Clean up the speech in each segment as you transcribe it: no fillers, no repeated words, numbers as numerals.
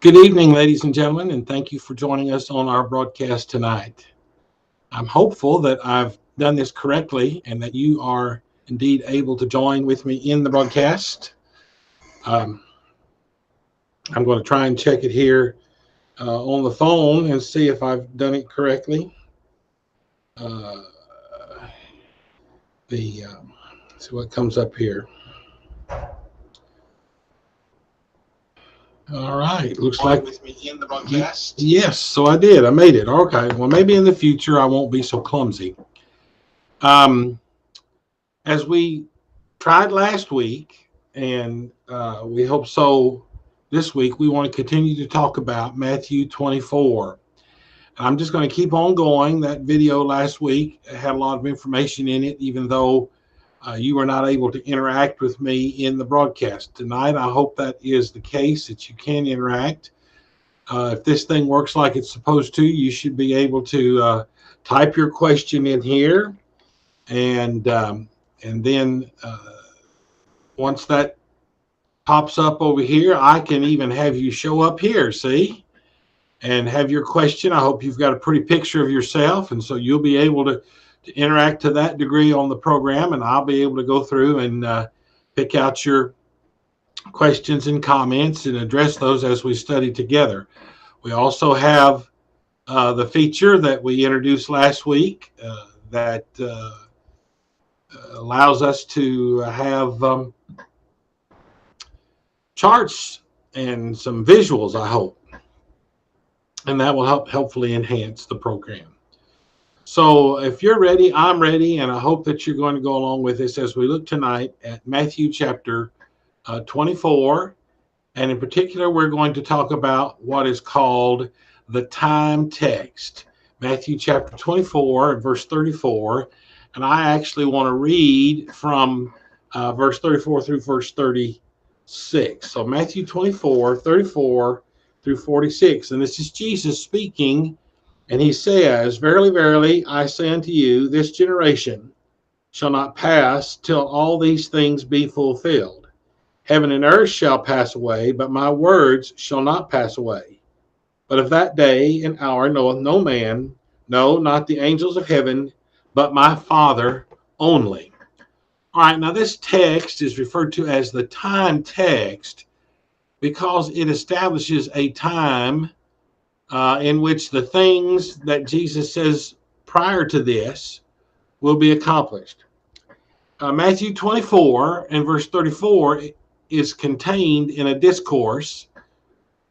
Good evening, ladies and gentlemen, and thank you for joining us on our broadcast tonight. I'm hopeful that I've done this correctly and that you are indeed able to join with me in the broadcast. I'm going to try and check it here on the phone and see if I've done it correctly. See what comes up here. All right, looks like with me in the broadcast. Yes, so I did. I made it. Okay, well, maybe in the future I won't be so clumsy. As we tried last week, and we hope so this week, we want to continue to talk about Matthew 24. I'm just going to keep on going. That video last week had a lot of information in it, even though you were not able to interact with me in the broadcast. Tonight, I hope that is the case, that you can interact. If this thing works like it's supposed to, you should be able to type your question in here, and then once that pops up over here, I can even have you show up here, see, and have your question. I hope you've got a pretty picture of yourself, and so you'll be able to interact to that degree on the program, and I'll be able to go through and pick out your questions and comments and address those as we study together. We also have the feature that we introduced last week that allows us to have charts and some visuals, I hope, and that will hopefully enhance the program. So if you're ready, I'm ready, and I hope that you're going to go along with us as we look tonight at Matthew chapter 24, and in particular, we're going to talk about what is called the time text. Matthew chapter 24 and verse 34, and I actually want to read from verse 34 through verse 36. So Matthew 24, 34 through 46, and this is Jesus speaking. And he says, "Verily, verily, I say unto you, this generation shall not pass till all these things be fulfilled. Heaven and earth shall pass away, but my words shall not pass away. But of that day and hour knoweth no man, no, not the angels of heaven, but my Father only." All right, now this text is referred to as the time text because it establishes a time in which the things that Jesus says prior to this will be accomplished. Matthew 24 and verse 34 is contained in a discourse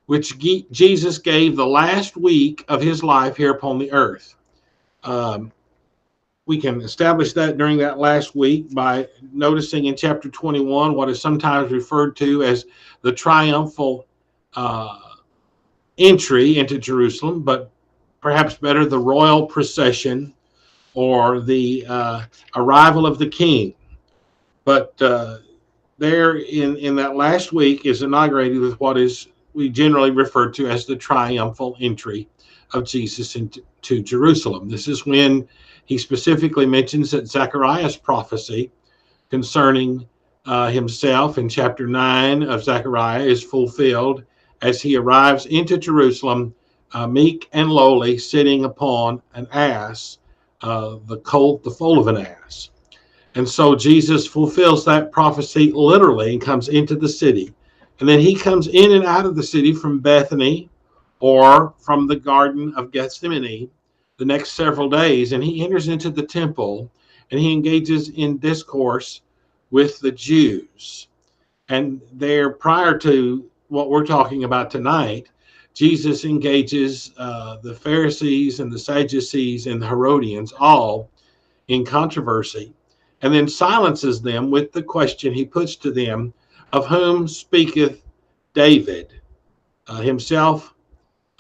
which Jesus gave the last week of his life here upon the earth. We can establish that during that last week by noticing in chapter 21 what is sometimes referred to as the triumphal entry into Jerusalem, but perhaps better, the royal procession or the arrival of the king. But there in that last week is inaugurated with what is we generally refer to as the triumphal entry of Jesus into Jerusalem. This is when he specifically mentions that Zechariah's prophecy concerning himself in chapter 9 of Zechariah is fulfilled as he arrives into Jerusalem, meek and lowly, sitting upon an ass, the foal of an ass. And so Jesus fulfills that prophecy literally and comes into the city. And then he comes in and out of the city from Bethany or from the Garden of Gethsemane the next several days. And he enters into the temple and he engages in discourse with the Jews. And there, prior to what we're talking about tonight, Jesus engages the Pharisees and the Sadducees and the Herodians all in controversy, and then silences them with the question he puts to them, of whom speaketh David, himself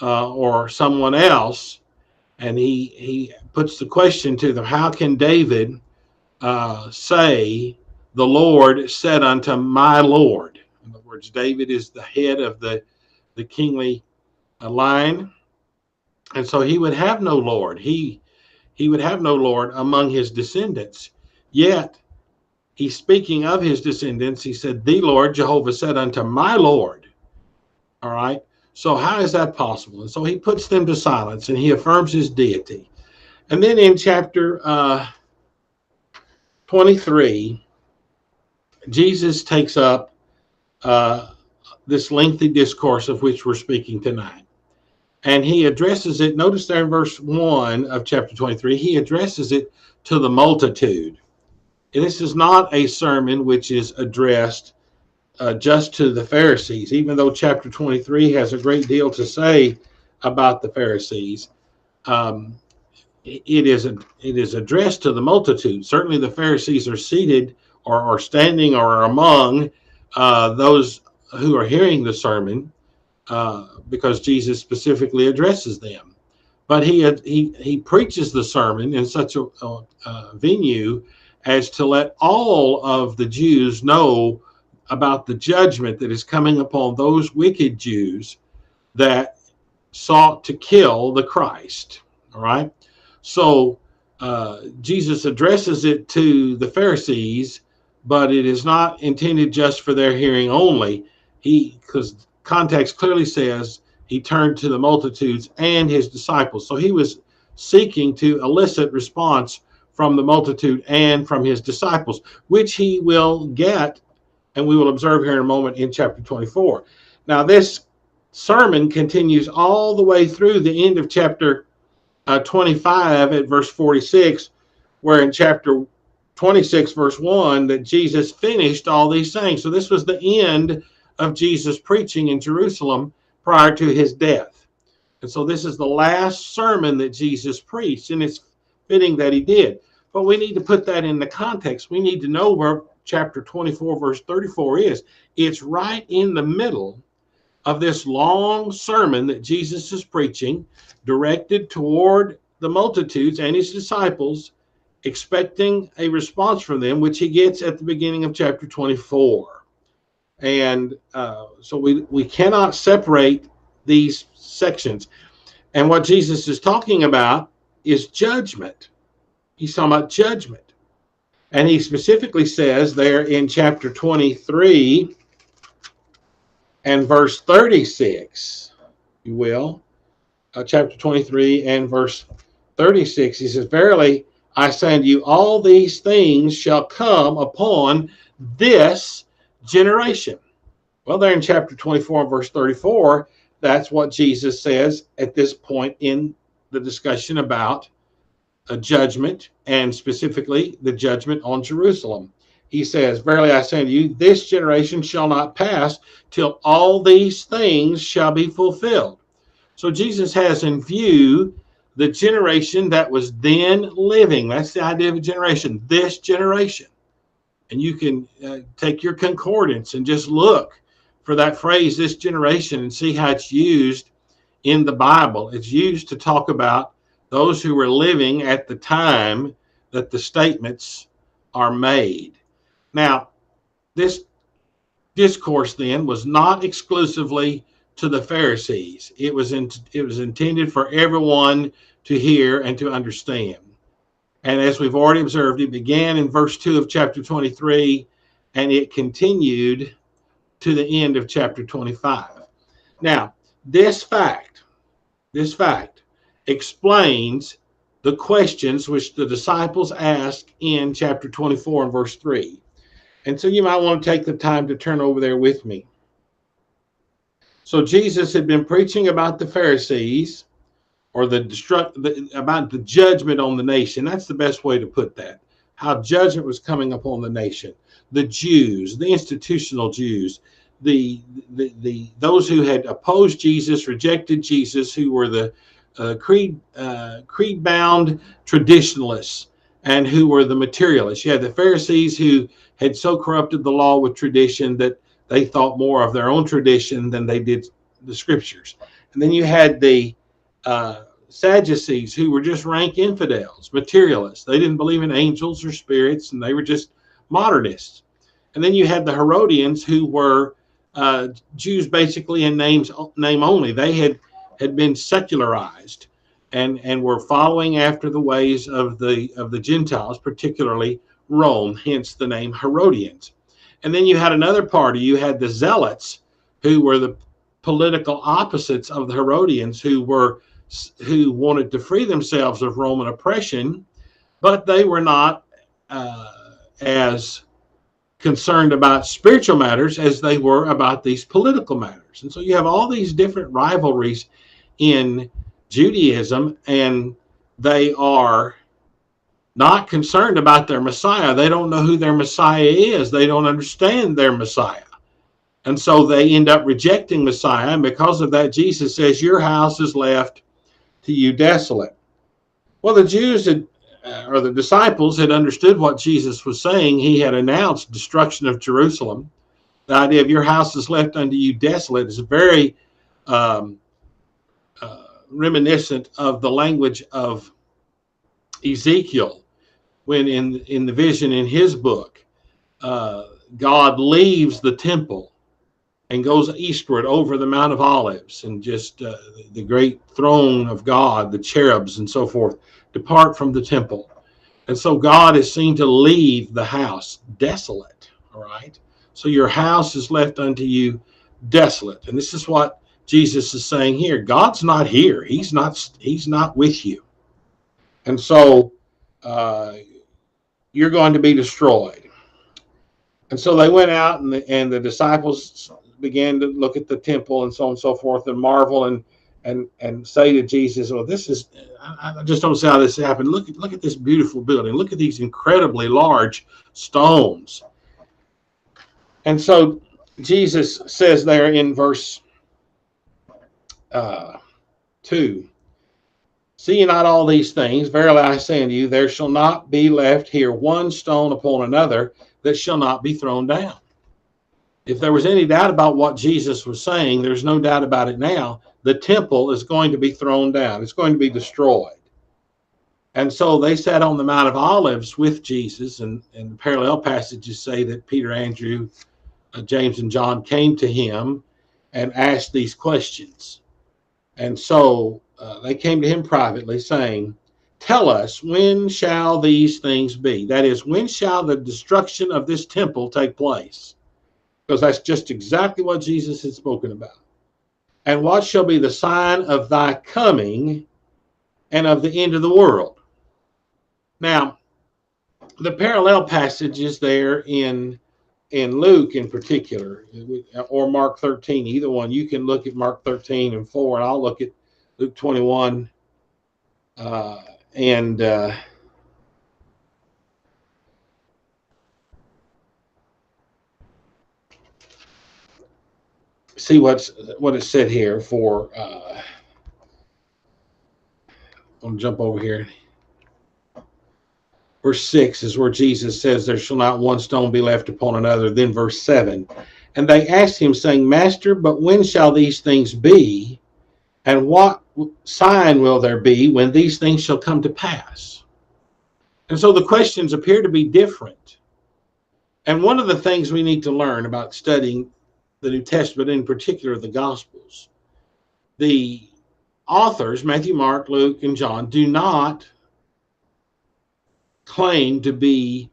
or someone else? And he puts the question to them, how can David say, the Lord said unto my Lord? In other words, David is the head of the kingly line, and so he would have no Lord. He would have no Lord among his descendants. Yet he's speaking of his descendants. He said, the Lord Jehovah said unto my Lord. All right. So how is that possible? And so he puts them to silence and he affirms his deity. And then in chapter 23, Jesus takes up this lengthy discourse of which we're speaking tonight. And he addresses it, notice there in verse 1 of chapter 23, he addresses it to the multitude. And this is not a sermon which is addressed just to the Pharisees, even though chapter 23 has a great deal to say about the Pharisees. It is addressed to the multitude. Certainly the Pharisees are seated or are standing or are among those who are hearing the sermon, because Jesus specifically addresses them. But he preaches the sermon in such a venue as to let all of the Jews know about the judgment that is coming upon those wicked Jews that sought to kill the Christ. All right. So Jesus addresses it to the Pharisees, but it is not intended just for their hearing only. Because context clearly says he turned to the multitudes and his disciples. So he was seeking to elicit response from the multitude and from his disciples, which he will get, and we will observe here in a moment in chapter 24. Now, this sermon continues all the way through the end of chapter 25 at verse 46, where in chapter 26, verse 1, that Jesus finished all these things. So this was the end of Jesus preaching in Jerusalem prior to his death. And so this is the last sermon that Jesus preached, and it's fitting that he did. But we need to put that in the context. We need to know where chapter 24, verse 34 is. It's right in the middle of this long sermon that Jesus is preaching, directed toward the multitudes and his disciples, expecting a response from them, which he gets at the beginning of chapter 24. And so we cannot separate these sections. And what Jesus is talking about is judgment. He's talking about judgment. And he specifically says there in chapter 23 and verse 36, you will, chapter 23 and verse 36, he says, "Verily I say unto you, all these things shall come upon this generation." Well, there in chapter 24 and verse 34, that's what Jesus says at this point in the discussion about a judgment, and specifically the judgment on Jerusalem. He says, "Verily I say unto you, this generation shall not pass till all these things shall be fulfilled." So Jesus has in view the generation that was then living. That's the idea of a generation, this generation. And you can take your concordance and just look for that phrase, this generation, and see how it's used in the Bible. It's used to talk about those who were living at the time that the statements are made. Now, this discourse then was not exclusively to the Pharisees. It was intended for everyone to hear and to understand. And as we've already observed, it began in verse 2 of chapter 23, and it continued to the end of chapter 25. Now, this fact explains the questions which the disciples asked in chapter 24 and verse 3. And so you might want to take the time to turn over there with me. So Jesus had been preaching about the Pharisees, or about the judgment on the nation. That's the best way to put that. How judgment was coming upon the nation. The Jews, the institutional Jews, those who had opposed Jesus, rejected Jesus, who were the creed-bound traditionalists, and who were the materialists. You had the Pharisees who had so corrupted the law with tradition that they thought more of their own tradition than they did the scriptures. And then you had the Sadducees, who were just rank infidels, materialists. They didn't believe in angels or spirits, and they were just modernists. And then you had the Herodians, who were Jews basically in name only. They had been secularized and were following after the ways of the Gentiles, particularly Rome, hence the name Herodians. And then you had another party. You had the Zealots, who were the political opposites of the Herodians who wanted to free themselves of Roman oppression, but they were not as concerned about spiritual matters as they were about these political matters. And so you have all these different rivalries in Judaism, and they are not concerned about their Messiah. They don't know who their Messiah is. They don't understand their Messiah. And so they end up rejecting Messiah. And because of that, Jesus says, your house is left to you desolate. Well, the Jews or the disciples had understood what Jesus was saying. He had announced destruction of Jerusalem. The idea of your house is left unto you desolate is very reminiscent of the language of Ezekiel, when in the vision in his book, God leaves the temple and goes eastward over the Mount of Olives, and just the great throne of God, the cherubs and so forth, depart from the temple. And so God is seen to leave the house desolate, all right? So your house is left unto you desolate. And this is what Jesus is saying here. God's not here. He's not with you. And so you're going to be destroyed. And so they went out, and the disciples began to look at the temple and so on and so forth, and marvel and say to Jesus, well, this is, I just don't see how this happened. Look at this beautiful building. Look at these incredibly large stones. And so Jesus says there in verse 2, see ye not all these things? Verily I say unto you, there shall not be left here one stone upon another that shall not be thrown down. If there was any doubt about what Jesus was saying, there's no doubt about it now. The temple is going to be thrown down. It's going to be destroyed. And so they sat on the Mount of Olives with Jesus, and the parallel passages say that Peter, Andrew, James, and John came to him and asked these questions. And so they came to him privately, saying, tell us, when shall these things be? That is, when shall the destruction of this temple take place? Because that's just exactly what Jesus had spoken about. And what shall be the sign of thy coming and of the end of the world? Now, the parallel passages there in Luke in particular, or Mark 13, either one. You can look at Mark 13 and 4, and I'll look at Luke 21 and see what is said here for, I'll jump over here. Verse 6 is where Jesus says, there shall not one stone be left upon another. Then verse 7, and they asked him, saying, Master, but when shall these things be? And what sign will there be when these things shall come to pass? And so the questions appear to be different. And one of the things we need to learn about studying the New Testament, in particular the Gospels, the authors, Matthew, Mark, Luke, and John, do not claim to be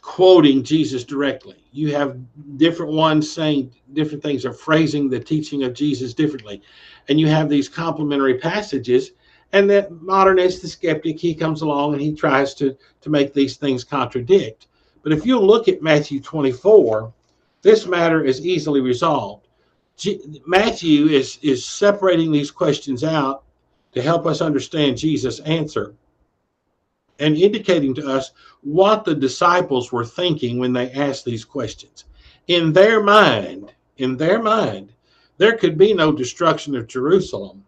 quoting Jesus directly. You have different ones saying different things, or phrasing the teaching of Jesus differently. And you have these complementary passages, and that modernist, the skeptic, he comes along and he tries to make these things contradict. But if you look at Matthew 24, this matter is easily resolved. Matthew is separating these questions out to help us understand Jesus' answer, and indicating to us what the disciples were thinking when they asked these questions. In their mind, there could be no destruction of Jerusalem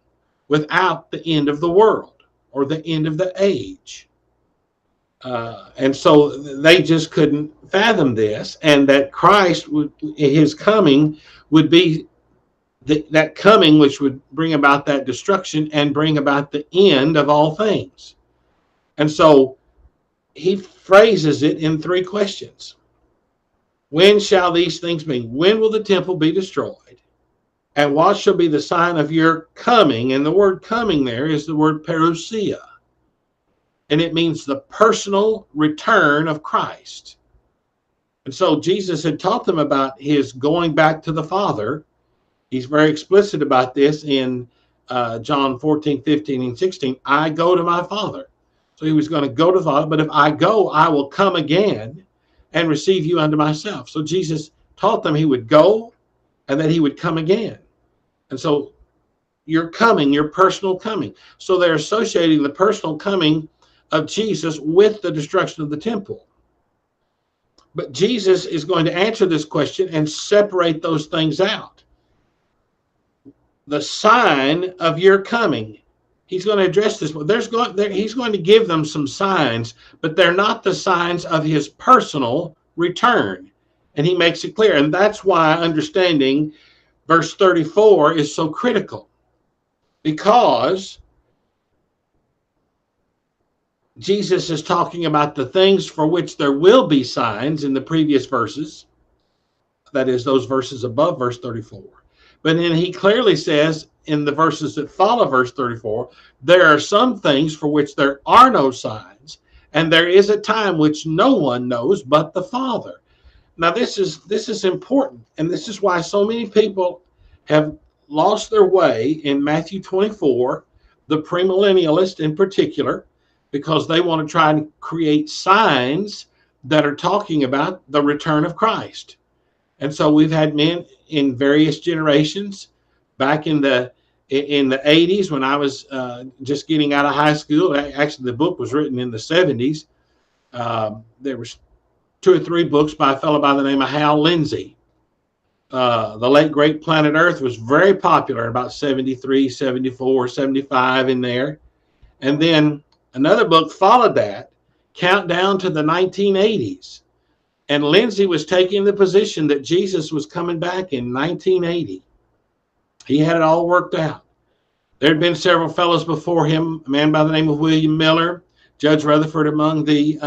without the end of the world or the end of the age. And so they just couldn't fathom this, and that Christ, his coming, would be that coming which would bring about that destruction and bring about the end of all things. And so he phrases it in three questions. When shall these things be? When will the temple be destroyed? And what shall be the sign of your coming? And the word coming there is the word parousia. And it means the personal return of Christ. And so Jesus had taught them about his going back to the Father He's very explicit about this in John 14, 15, and 16. I go to my Father. So he was going to go to the Father, but if I go, I will come again and receive you unto myself. So Jesus taught them he would go and that he would come again. And so your coming, your personal coming. So they're associating the personal coming of Jesus with the destruction of the temple. But Jesus is going to answer this question and separate those things out. The sign of your coming. He's going to address this. He's going to give them some signs, but they're not the signs of his personal return. And he makes it clear. And that's why understanding verse 34 is so critical. Because Jesus is talking about the things for which there will be signs in the previous verses. That is, those verses above verse 34. But then he clearly says in the verses that follow verse 34, there are some things for which there are no signs, and there is a time which no one knows but the Father. Now, this is important, and this is why so many people have lost their way in Matthew 24, the premillennialists in particular, because they want to try and create signs that are talking about the return of Christ. And so we've had men in various generations back in the 80s when I was just getting out of high school. Actually, the book was written in the 70s. There was 2 or 3 books by a fellow by the name of Hal Lindsey. The late great Planet Earth was very popular, about 73, 74, 75 in there. And then another book followed that, Countdown to the 1980s. And Lindsay was taking the position that Jesus was coming back in 1980. He had it all worked out. There had been several fellows before him, a man by the name of William Miller, Judge Rutherford among the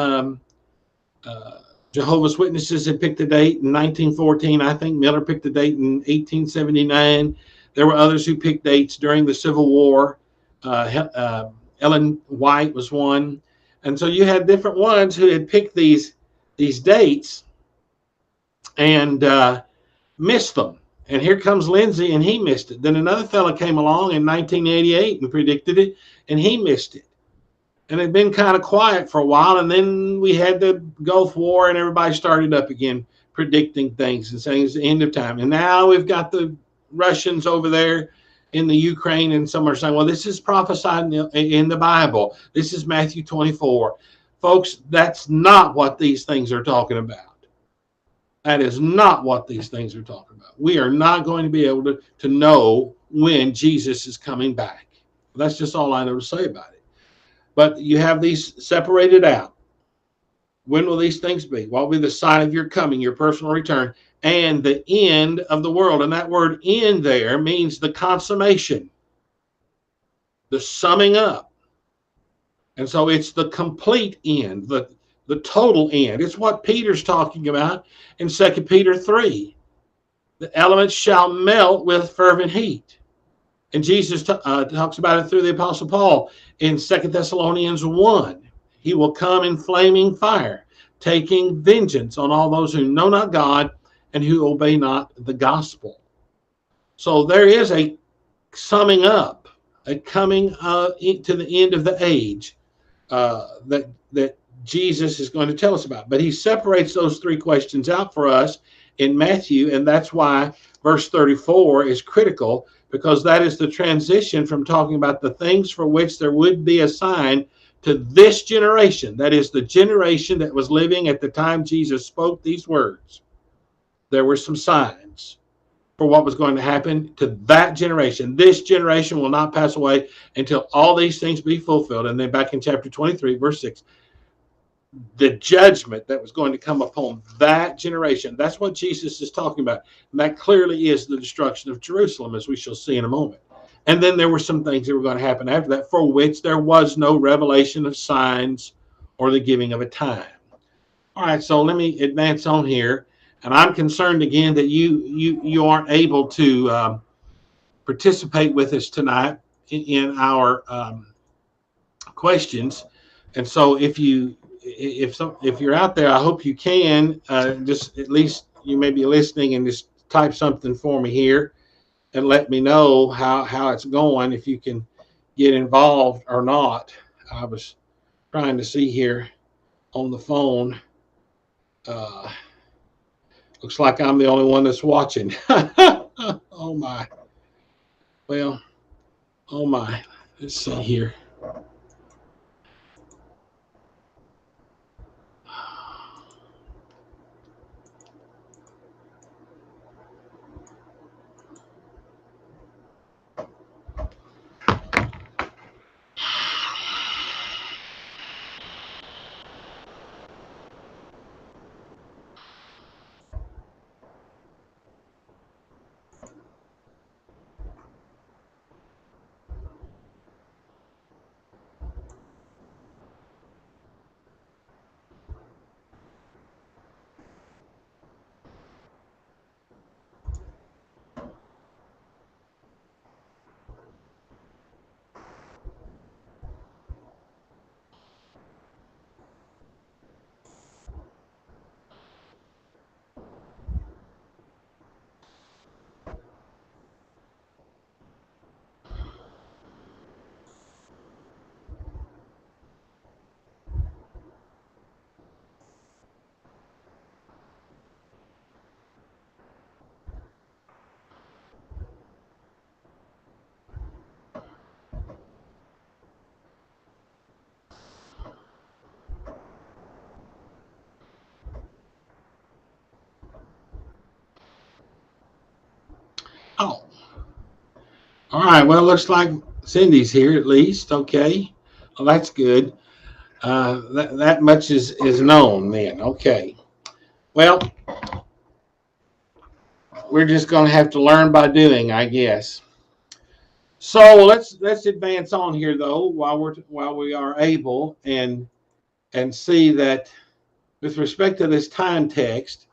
Jehovah's Witnesses had picked a date in 1914. I think Miller picked a date in 1879. There were others who picked dates during the Civil War. Ellen White was one. And so you had different ones who had picked these dates and missed them. And here comes Lindsay, and he missed it. Then another fellow came along in 1988 and predicted it, and he missed it. And it had been kind of quiet for a while, and then we had the Gulf War, and everybody started up again predicting things and saying it's the end of time. And now we've got the Russians over there in the Ukraine, and some are saying, well, this is prophesied in the Bible. This is Matthew 24. Folks, that's not what these things are talking about. That is not what these things are talking about. We are not going to be able to know when Jesus is coming back. That's just all I know to say about it. But you have these separated out. When will these things be? What will be the sign of your coming, your personal return, and the end of the world? And that word end there means the consummation, the summing up. And so it's the complete end, the total end. It's what Peter's talking about in 2 Peter 3. The elements shall melt with fervent heat. And Jesus talks about it through the Apostle Paul in 2 Thessalonians 1. He will come in flaming fire, taking vengeance on all those who know not God and who obey not the gospel. So there is a summing up, a coming to the end of the age that Jesus is going to tell us about. But he separates those 3 questions out for us in Matthew, and that's why verse 34 is critical, because that is the transition from talking about the things for which there would be a sign to this generation. That is the generation that was living at the time Jesus spoke these words. There were some signs for what was going to happen to that generation. This generation will not pass away until all these things be fulfilled. And then back in chapter 23, verse 6, the judgment that was going to come upon that generation. That's what Jesus is talking about. And that clearly is the destruction of Jerusalem, as we shall see in a moment. And then there were some things that were going to happen after that, for which there was no revelation of signs or the giving of a time. All right, so let me advance on here. And I'm concerned again that you aren't able to participate with us tonight in our questions. And so if you're out there, I hope you can just at least you may be listening and just type something for me here. and let me know how it's going, if you can get involved or not. I was trying to see here on the phone. Looks like I'm the only one that's watching. Oh my. Well, oh my. Let's see here. Oh, all right. Well, looks like Cindy's here at least. Okay. Well, that's good. That much is known then. Okay. Well, we're just going to have to learn by doing, I guess. So let's advance on here though, while we are able, and see that with respect to this time text,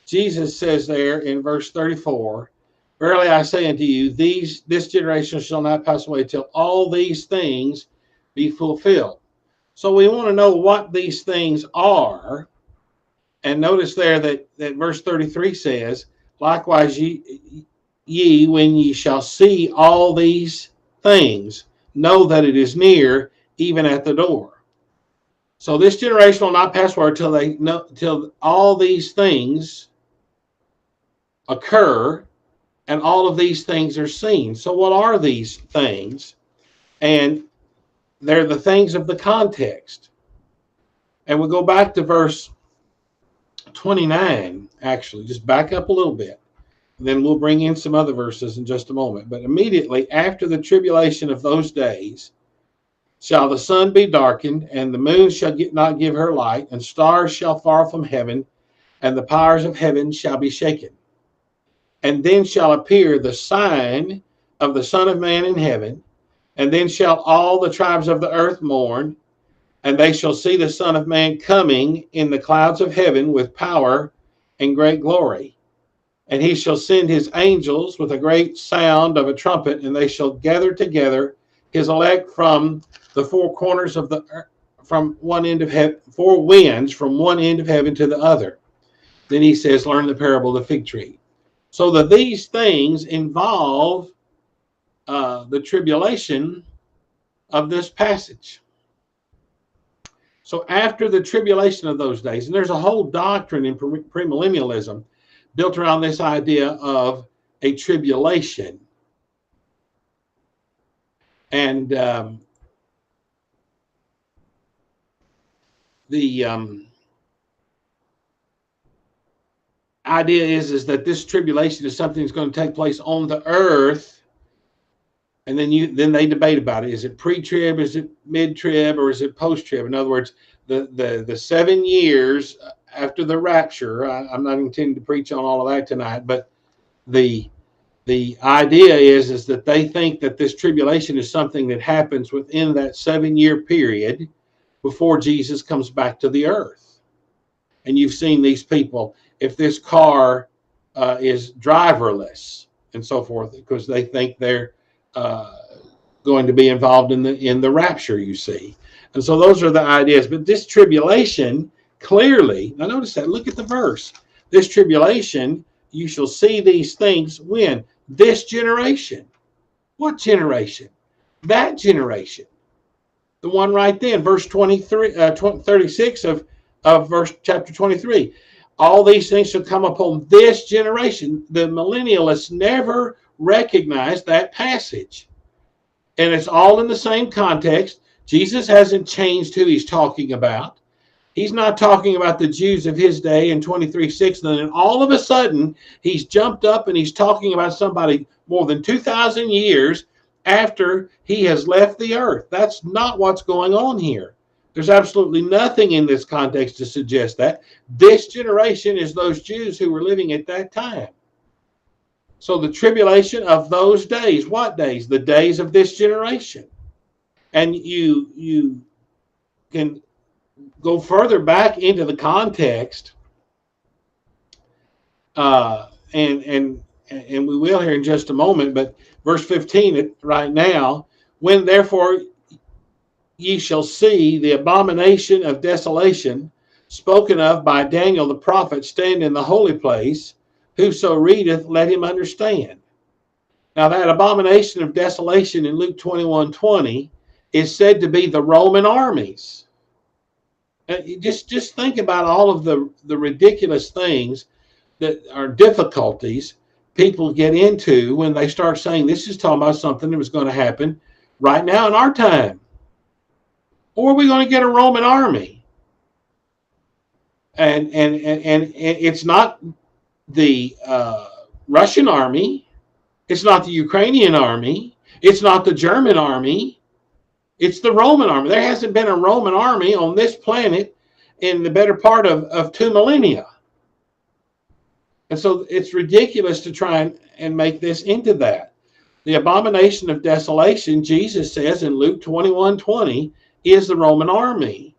Jesus says there in verse 34, "Verily I say unto you, this generation shall not pass away till all these things be fulfilled." So we want to know what these things are. And notice there that verse 33 says, "Likewise ye, when ye shall see all these things, know that it is near, even at the door." So this generation will not pass away till all these things occur, and all of these things are seen. So what are these things? And they're the things of the context. And we'll go back to verse 29, actually, just back up a little bit. Then we'll bring in some other verses in just a moment. But immediately after the tribulation of those days shall the sun be darkened, and the moon shall not give her light, and stars shall fall from heaven, and the powers of heaven shall be shaken. And then shall appear the sign of the Son of Man in heaven, and then shall all the tribes of the earth mourn, and they shall see the Son of Man coming in the clouds of heaven with power and great glory. And he shall send his angels with a great sound of a trumpet, and they shall gather together his elect from the four corners of the earth, from one end of heaven, four winds from one end of heaven to the other. Then he says, learn the parable of the fig tree. So that these things involve the tribulation of this passage. So after the tribulation of those days, and there's a whole doctrine in premillennialism built around this idea of a tribulation. And the idea is that this tribulation is something that's going to take place on the earth, and then they debate about it. Is it pre-trib, is it mid-trib, or is it post-trib? In other words, the 7 years after the rapture. I'm not intending to preach on all of that tonight, but the idea is that they think that this tribulation is something that happens within that 7-year period before Jesus comes back to the earth. And you've seen these people, if this car is driverless and so forth, because they think they're going to be involved in the rapture, you see. And so those are the ideas. But this tribulation, clearly, now notice that, look at the verse. This tribulation, you shall see these things when? this generation. What generation? That generation. The one right then, verse 36 of verse chapter 23. All these things shall come upon this generation. The millennialists never recognize that passage. And it's all in the same context. Jesus hasn't changed who he's talking about. He's not talking about the Jews of his day in 23:6. And then all of a sudden, he's jumped up and he's talking about somebody more than 2,000 years after he has left the earth. That's not what's going on here. There's absolutely nothing in this context to suggest that. This generation is those Jews who were living at that time. So the tribulation of those days, what days? The days of this generation. And you can go further back into the context, and we will here in just a moment, but verse 15 right now, when therefore ye shall see the abomination of desolation spoken of by Daniel the prophet stand in the holy place, whoso readeth, let him understand. Now that abomination of desolation in Luke 21:20 is said to be the Roman armies. Just think about all of the ridiculous things that are difficulties people get into when they start saying this is talking about something that was going to happen right now in our time. Or are we going to get a Roman army? And it's not the Russian army. It's not the Ukrainian army. It's not the German army. It's the Roman army. There hasn't been a Roman army on this planet in the better part of 2 millennia. And so it's ridiculous to try and make this into that. The abomination of desolation, Jesus says in Luke 21:20, is the Roman army.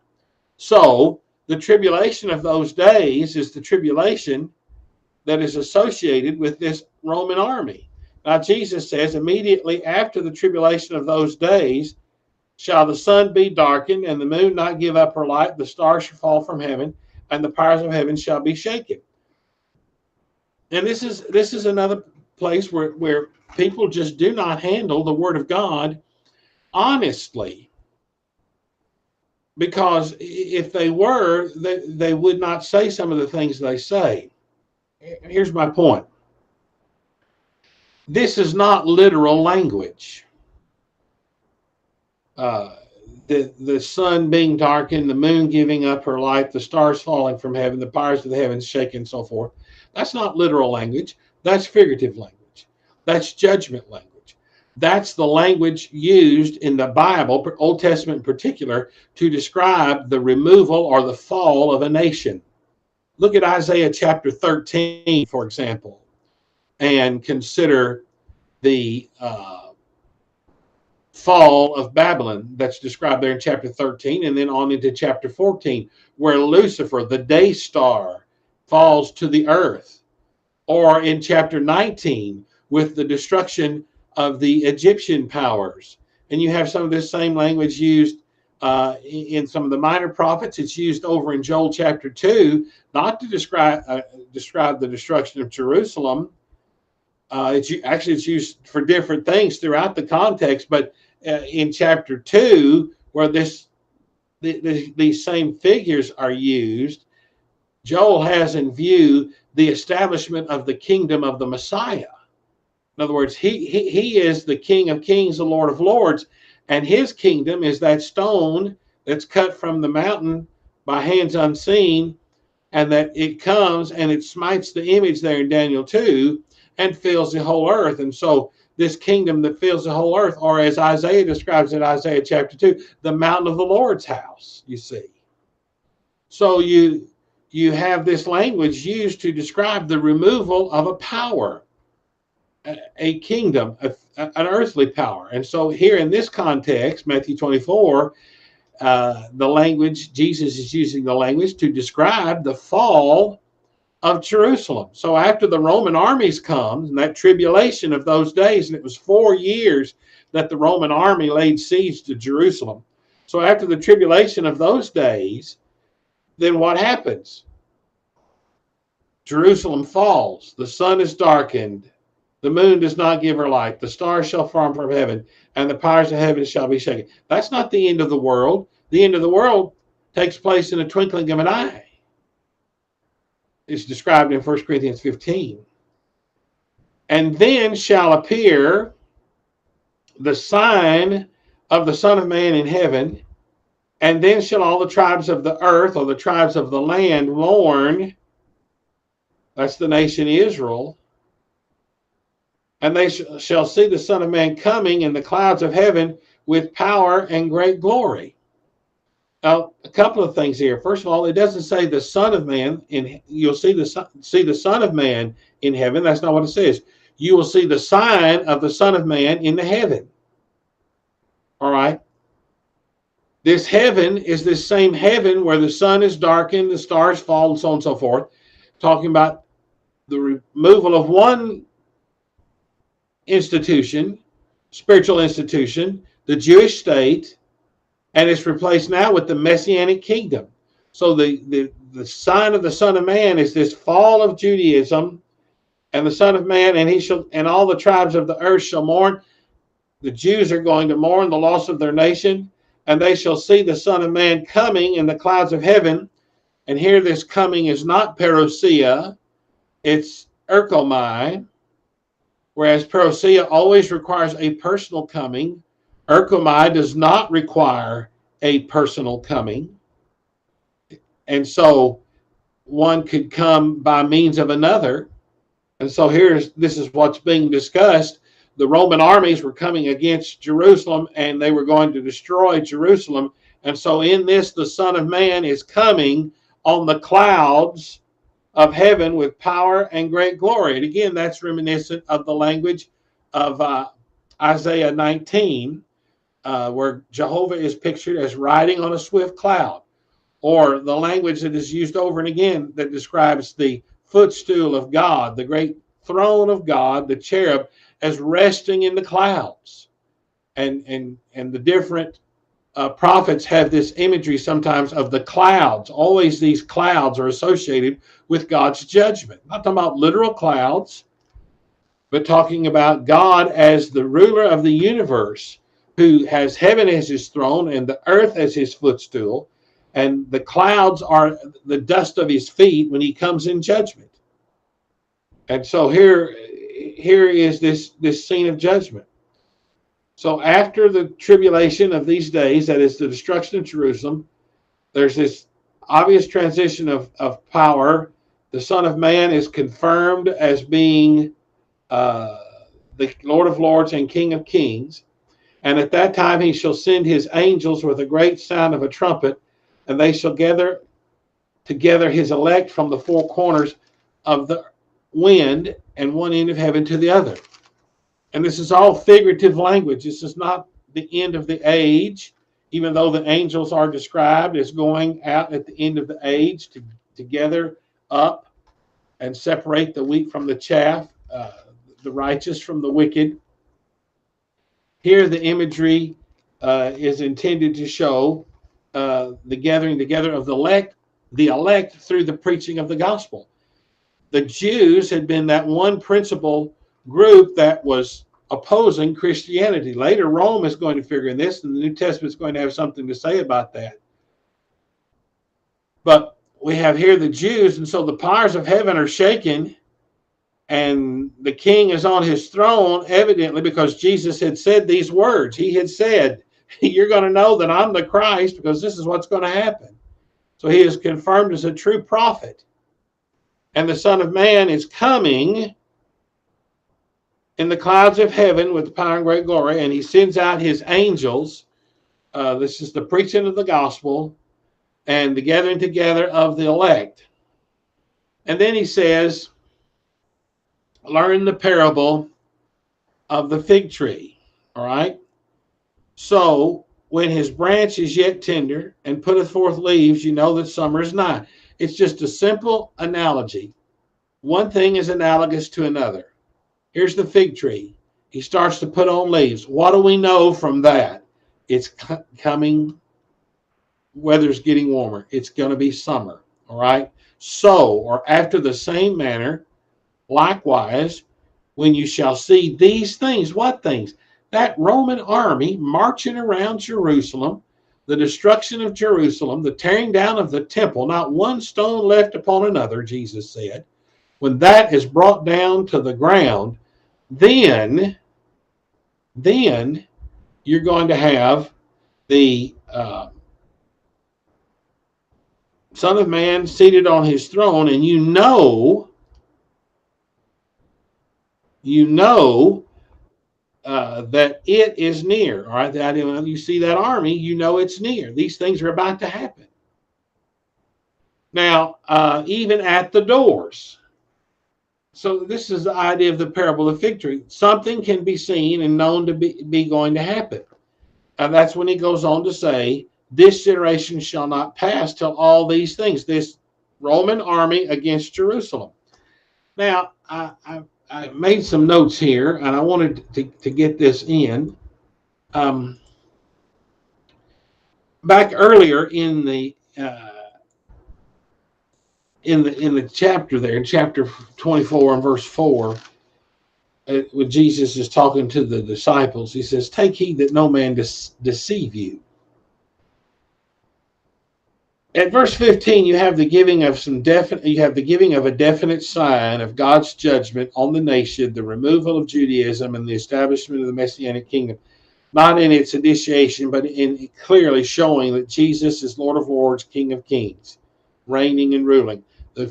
So the tribulation of those days is the tribulation that is associated with this Roman army. Now Jesus says immediately after the tribulation of those days, shall the sun be darkened, and the moon not give up her light, the stars shall fall from heaven, and the powers of heaven shall be shaken. And this is another place where people just do not handle the Word of God honestly. Because if they were, they would not say some of the things they say. Here's my point. This is not literal language. The sun being darkened, the moon giving up her light, the stars falling from heaven, the powers of the heavens shaken, and so forth. That's not literal language. That's figurative language. That's judgment language. That's the language used in the Bible, Old Testament in particular, to describe the removal or the fall of a nation. Look at Isaiah chapter 13, for example, and consider the fall of Babylon that's described there in chapter 13, and then on into chapter 14, where Lucifer, the day star, falls to the earth. Or in chapter 19, with the destruction of the Egyptian powers. And you have some of this same language used in some of the minor prophets. It's used over in Joel chapter 2, not to describe the destruction of Jerusalem. It's used for different things throughout the context, but in chapter 2, where these same figures are used, Joel has in view the establishment of the kingdom of the Messiah. In other words, he is the King of Kings, the Lord of Lords, and his kingdom is that stone that's cut from the mountain by hands unseen, and that it comes and it smites the image there in Daniel 2 and fills the whole earth. And so this kingdom that fills the whole earth, or as Isaiah describes in Isaiah chapter 2, the mountain of the Lord's house, you see. So you have this language used to describe the removal of a power, a kingdom, an earthly power. And so here in this context, Matthew 24, the language, Jesus is using the language to describe the fall of Jerusalem. So after the Roman armies comes, and that tribulation of those days, and it was 4 years that the Roman army laid siege to Jerusalem. So after the tribulation of those days, then what happens? Jerusalem falls. The sun is darkened. The moon does not give her light. The stars shall fall from heaven, and the powers of heaven shall be shaken. That's not the end of the world. The end of the world takes place in a twinkling of an eye. It's described in 1 Corinthians 15. And then shall appear the sign of the Son of Man in heaven, and then shall all the tribes of the earth, or the tribes of the land, mourn. That's the nation Israel. And they shall see the Son of Man coming in the clouds of heaven with power and great glory. Now, a couple of things here. First of all, it doesn't say the Son of Man you'll see the Son of Man in heaven. That's not what it says. You will see the sign of the Son of Man in the heaven. All right. This heaven is this same heaven where the sun is darkened, the stars fall, and so on and so forth. Talking about the removal of one institution, spiritual institution, the Jewish state, and it's replaced now with the Messianic kingdom. So the sign of the Son of Man is this fall of Judaism, and the Son of Man, and all the tribes of the earth shall mourn. The Jews are going to mourn the loss of their nation, and they shall see the Son of Man coming in the clouds of heaven. And here this coming is not parousia, it's erchomai, whereas parousia always requires a personal coming. Erchomai does not require a personal coming. And so one could come by means of another. And so this is what's being discussed. The Roman armies were coming against Jerusalem, and they were going to destroy Jerusalem. And so in this, the Son of Man is coming on the clouds of heaven with power and great glory. And again, that's reminiscent of the language of Isaiah 19, where Jehovah is pictured as riding on a swift cloud, or the language that is used over and again that describes the footstool of God, the great throne of God, the cherub, as resting in the clouds. And the different prophets have this imagery sometimes of the clouds. Always these clouds are associated with God's judgment. Not talking about literal clouds, but talking about God as the ruler of the universe, who has heaven as his throne and the earth as his footstool, and the clouds are the dust of his feet when he comes in judgment. And so here is this scene of judgment. So after the tribulation of these days, that is the destruction of Jerusalem, there's this obvious transition of power. The Son of Man is confirmed as being the Lord of Lords and King of Kings. And at that time he shall send his angels with a great sound of a trumpet, and they shall gather together his elect from the four corners of the wind and one end of heaven to the other. And this is all figurative language. This is not the end of the age, even though the angels are described as going out at the end of the age to gather up and separate the wheat from the chaff, the righteous from the wicked. Here the imagery is intended to show the gathering together of the elect through the preaching of the gospel. The Jews had been that one principal group that was opposing Christianity. Later, Rome is going to figure in this, and the New Testament is going to have something to say about that. But we have here the Jews, and so the powers of heaven are shaken, and the king is on his throne, evidently because Jesus had said these words. He had said, you're going to know that I'm the Christ because this is what's going to happen. So he is confirmed as a true prophet. And the Son of Man is coming in the clouds of heaven with the power and great glory, and he sends out his angels. This is the preaching of the gospel and the gathering together of the elect. And then he says, learn the parable of the fig tree. All right? So, when his branch is yet tender and putteth forth leaves, you know that summer is nigh. It's just a simple analogy. One thing is analogous to another. Here's the fig tree. He starts to put on leaves. What do we know from that? It's coming, weather's getting warmer. It's going to be summer. All right? So, or after the same manner, likewise, when you shall see these things. What things? That Roman army marching around Jerusalem, the destruction of Jerusalem, the tearing down of the temple, not one stone left upon another, Jesus said. When that is brought down to the ground, then you're going to have the Son of Man seated on his throne, and you know that it is near. All right, that when you see that army, you know it's near. These things are about to happen. Now, even at the doors. So this is the idea of the parable of fig tree. Something can be seen and known to be going to happen. And that's when he goes on to say, this generation shall not pass till all these things, this Roman army against Jerusalem. Now, I made some notes here, and I wanted to get this in. Back earlier in the chapter there, in chapter 24 and verse 4, when Jesus is talking to the disciples, he says, "Take heed that no man deceive you." At verse 15, you have the giving of a definite sign of God's judgment on the nation, the removal of Judaism, and the establishment of the Messianic kingdom. Not in its initiation, but in clearly showing that Jesus is Lord of Lords, King of Kings, reigning and ruling. The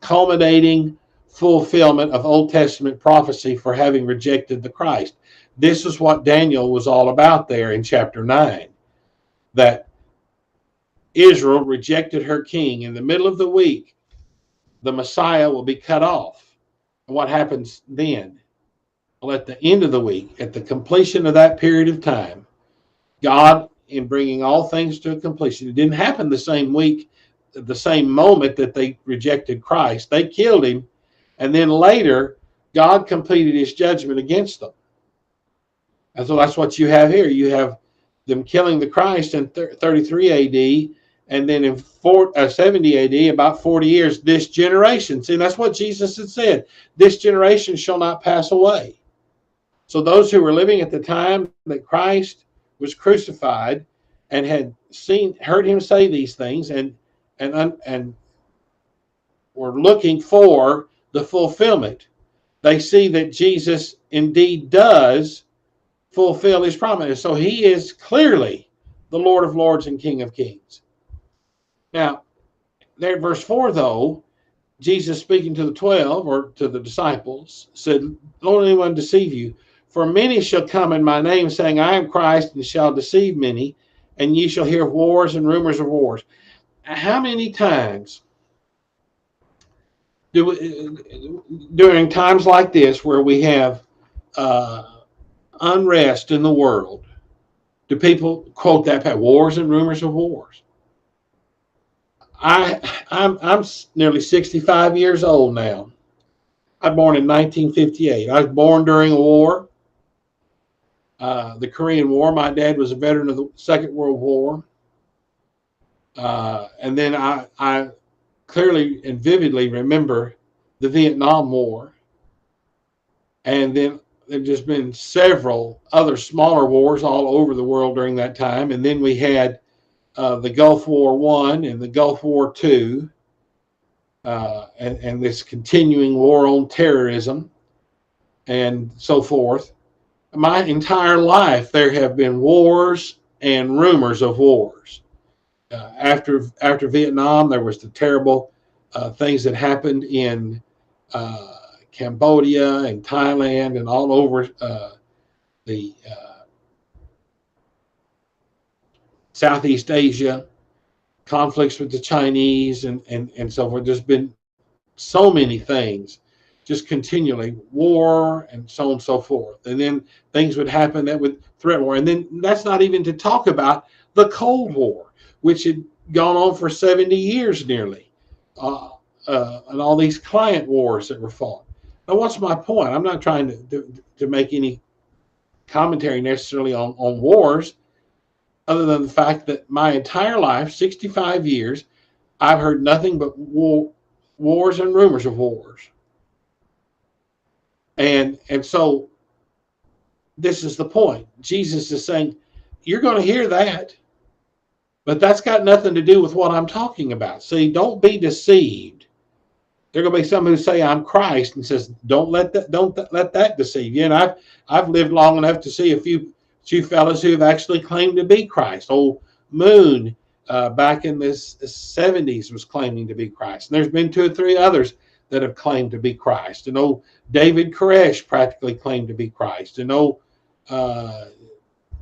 culminating fulfillment of Old Testament prophecy for having rejected the Christ. This is what Daniel was all about there in chapter 9. That Israel rejected her king. In the middle of the week, the Messiah will be cut off. And what happens then? Well, at the end of the week, at the completion of that period of time, God, in bringing all things to a completion, it didn't happen the same week, the same moment that they rejected Christ. They killed him, and then later, God completed his judgment against them. And so that's what you have here. You have them killing the Christ in 33 AD, and then in 70 AD, about 40 years, this generation. See, that's what Jesus had said. This generation shall not pass away. So those who were living at the time that Christ was crucified and had heard him say these things and were looking for the fulfillment, they see that Jesus indeed does fulfill his promise. So he is clearly the Lord of Lords and King of Kings. Now, there in verse 4, though, Jesus speaking to the 12 or to the disciples said, "Don't anyone deceive you. For many shall come in my name, saying, I am Christ, and shall deceive many, and ye shall hear of wars and rumors of wars." How many times during times like this, where we have unrest in the world, do people quote that, wars and rumors of wars? I'm nearly 65 years old now. I was born in 1958. I was born during a war. The Korean War. My dad was a veteran of the Second World War. And then I clearly and vividly remember the Vietnam War. And then there've just been several other smaller wars all over the world during that time. And then we had the Gulf War I and the Gulf War II, and this continuing war on terrorism and so forth. My entire life, there have been wars and rumors of wars. After Vietnam, there was the terrible things that happened in Cambodia and Thailand and all over the Southeast Asia, conflicts with the Chinese and so forth. There's been so many things, just continually, war and so on and so forth. And then things would happen that would threaten war. And then that's not even to talk about the Cold War, which had gone on for 70 years nearly, and all these client wars that were fought. Now, what's my point? I'm not trying to make any commentary necessarily on wars, other than the fact that my entire life, 65 years, I've heard nothing but wars and rumors of wars. And so this is the point. Jesus is saying, you're going to hear that, but that's got nothing to do with what I'm talking about. See, don't be deceived. There are going to be some who say I'm Christ and says, don't let that deceive you. And I've lived long enough to see a few fellows who have actually claimed to be Christ. Old Moon, back in the 70s, was claiming to be Christ. And there's been 2 or 3 others that have claimed to be Christ. And old David Koresh practically claimed to be Christ. And old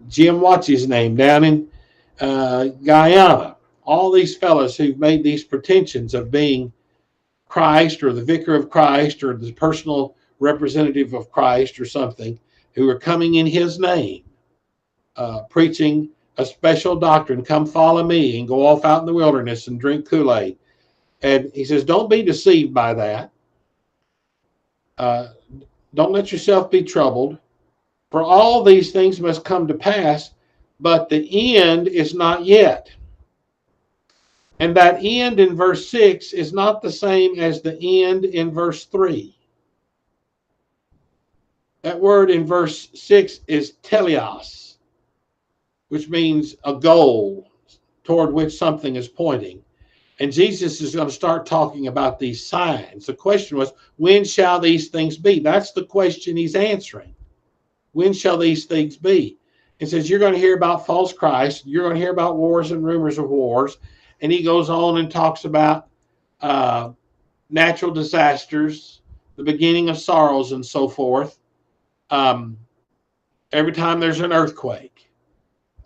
Jim, what's his name, down in Guyana. All these fellows who've made these pretensions of being Christ or the vicar of Christ or the personal representative of Christ or something, who are coming in his name, preaching a special doctrine, come follow me, and go off out in the wilderness and drink Kool-Aid. And he says, don't be deceived by that. Don't let yourself be troubled. For all these things must come to pass, but the end is not yet. And that end in verse 6 is not the same as the end in verse 3. That word in verse 6 is teleos, which means a goal toward which something is pointing. And Jesus is going to start talking about these signs. The question was, when shall these things be? That's the question he's answering. When shall these things be? He says, you're going to hear about false Christ. You're going to hear about wars and rumors of wars. And he goes on and talks about natural disasters, the beginning of sorrows, and so forth. Every time there's an earthquake,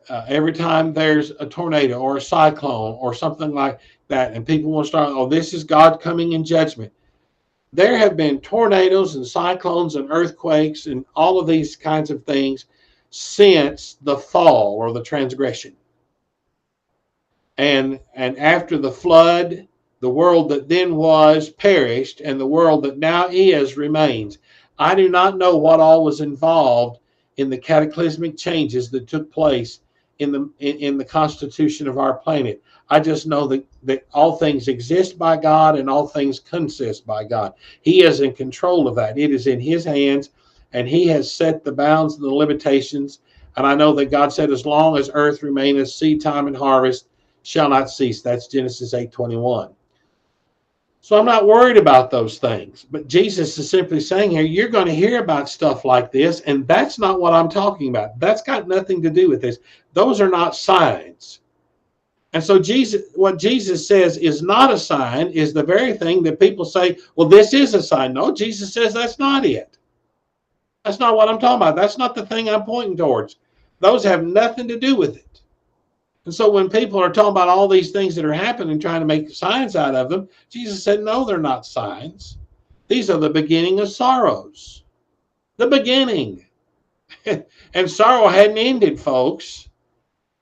every time there's a tornado or a cyclone or something like that, and people will start, oh, this is God coming in judgment. There have been tornadoes and cyclones and earthquakes and all of these kinds of things since the fall or the transgression. And after the flood, the world that then was perished, and the world that now is remains. I do not know what all was involved in the cataclysmic changes that took place in the constitution of our planet. I just know that all things exist by God and all things consist by God. He is in control of that. It is in his hands, and he has set the bounds and the limitations. And I know that God said, as long as earth remaineth, seed time and harvest shall not cease. That's Genesis 8:21. So I'm not worried about those things. But Jesus is simply saying here, you're going to hear about stuff like this, and that's not what I'm talking about. That's got nothing to do with this. Those are not signs. And so what Jesus says is not a sign is the very thing that people say, well, this is a sign. No, Jesus says that's not it. That's not what I'm talking about. That's not the thing I'm pointing towards. Those have nothing to do with it. And so when people are talking about all these things that are happening, trying to make signs out of them, Jesus said, no, they're not signs. These are the beginning of sorrows. The beginning. And sorrow hadn't ended, folks.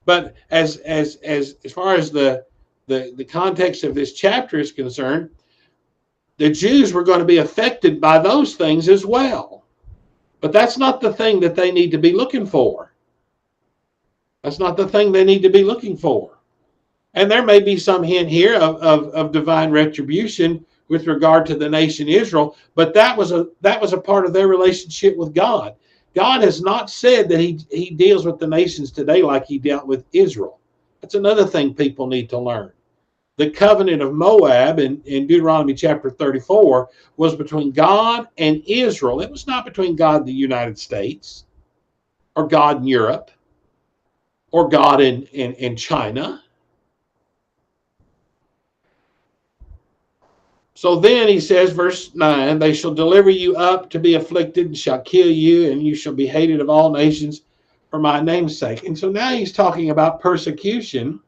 But as far as the context of this chapter is concerned, the Jews were going to be affected by those things as well. But that's not the thing that they need to be looking for. That's not the thing they need to be looking for. And there may be some hint here of divine retribution with regard to the nation Israel, but that was a part of their relationship with God. God has not said that he deals with the nations today like he dealt with Israel. That's another thing people need to learn. The covenant of Moab in Deuteronomy chapter 34 was between God and Israel. It was not between God and the United States or God and Europe, or God in China. So then he says, verse 9, they shall deliver you up to be afflicted, and shall kill you, and you shall be hated of all nations for my name's sake. And so now he's talking about persecution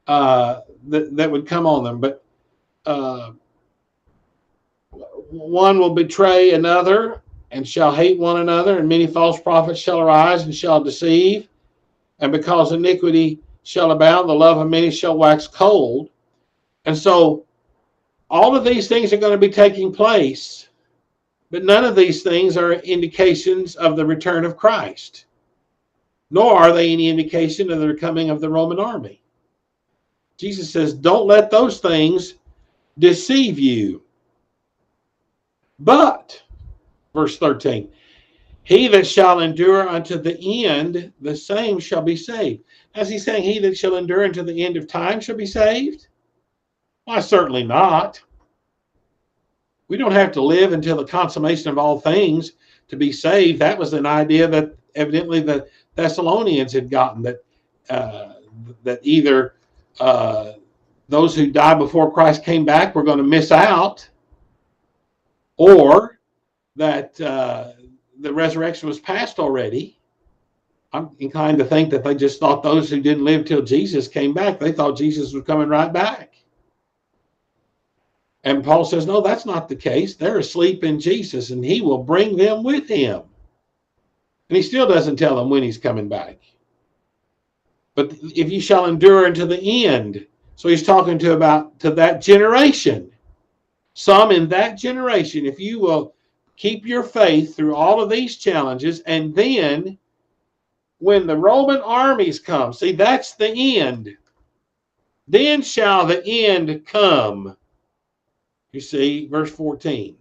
that would come on them. But one will betray another, and shall hate one another, and many false prophets shall arise and shall deceive. And because iniquity shall abound, the love of many shall wax cold. And so all of these things are going to be taking place, but none of these things are indications of the return of Christ, nor are they any indication of the coming of the Roman army. Jesus says, don't let those things deceive you. But Verse 13. He that shall endure unto the end, the same shall be saved. As he's saying, he that shall endure unto the end of time shall be saved? Why, certainly not. We don't have to live until the consummation of all things to be saved. That was an idea that evidently the Thessalonians had gotten, that either those who died before Christ came back were going to miss out, or that the resurrection was past already. I'm inclined to think that they just thought those who didn't live till Jesus came back, they thought Jesus was coming right back. And Paul says, no, that's not the case. They're asleep in Jesus, and he will bring them with him. And he still doesn't tell them when he's coming back. But if you shall endure unto the end. So he's talking to that generation. Some in that generation, if you will keep your faith through all of these challenges, and then when the Roman armies come, see, that's the end. Then shall the end come. You see, verse 14.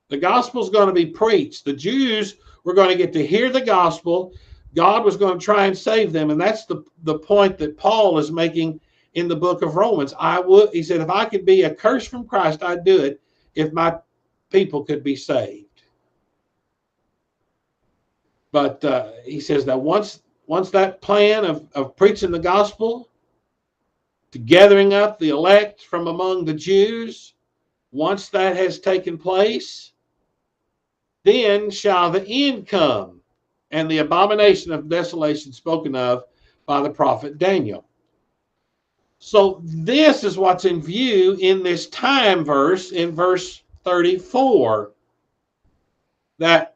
The gospel's going to be preached. The Jews were going to get to hear the gospel. God was going to try and save them. And that's the point that Paul is making in the book of Romans. He said, if I could be a curse from Christ, I'd do it if my people could be saved. But he says that once that plan of preaching the gospel, to gathering up the elect from among the Jews, once that has taken place, then shall the end come, and the abomination of desolation spoken of by the prophet Daniel. So this is what's in view in this time verse, in verse 34, that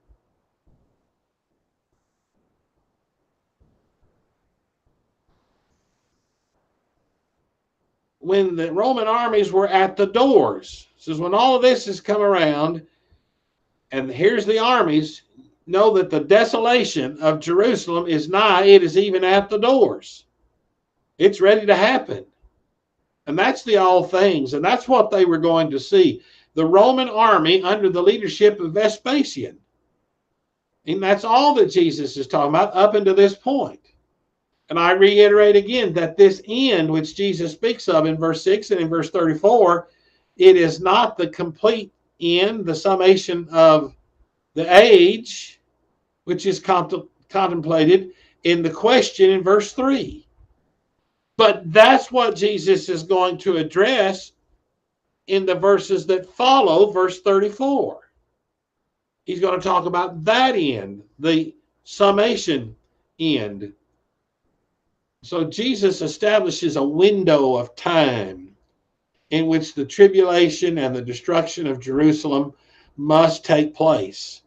when the Roman armies were at the doors. It says when all of this has come around, and here's the armies, know that the desolation of Jerusalem is nigh, it is even at the doors. It's ready to happen. And that's the all things, and that's what they were going to see. The Roman army under the leadership of Vespasian. And that's all that Jesus is talking about up until this point. And I reiterate again that this end, which Jesus speaks of in verse 6 and in verse 34, it is not the complete end, the summation of the age, which is contemplated in the question in verse 3. But that's what Jesus is going to address in the verses that follow verse 34. He's going to talk about that end, the summation end. So Jesus establishes a window of time in which the tribulation and the destruction of Jerusalem must take place.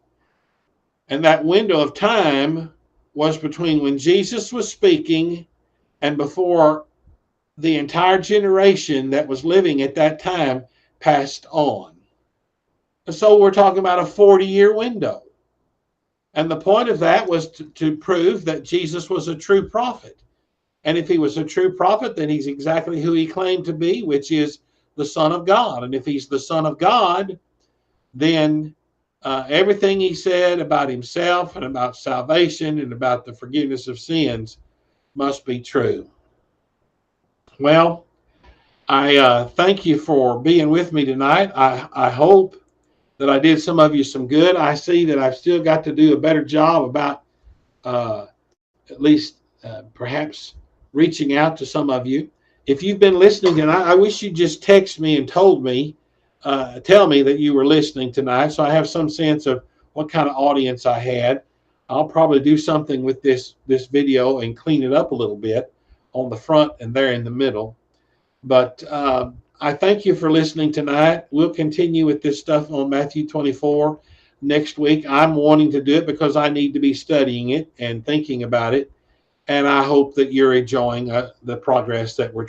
And that window of time was between when Jesus was speaking and before the entire generation that was living at that time passed on. And so we're talking about a 40-year window. And the point of that was to prove that Jesus was a true prophet. And if he was a true prophet, then he's exactly who he claimed to be, which is the Son of God. And if he's the Son of God, then everything he said about himself and about salvation and about the forgiveness of sins must be true. Well, I thank you for being with me tonight. I hope that I did some of you some good. I see that I've still got to do a better job about at least perhaps reaching out to some of you. If you've been listening, and I wish you'd just text me and tell me that you were listening tonight, so I have some sense of what kind of audience I had. I'll probably do something with this video and clean it up a little bit on the front and there in the middle. But I thank you for listening tonight. We'll continue with this stuff on Matthew 24 next week. I'm wanting to do it because I need to be studying it and thinking about it. And I hope that you're enjoying the progress that we're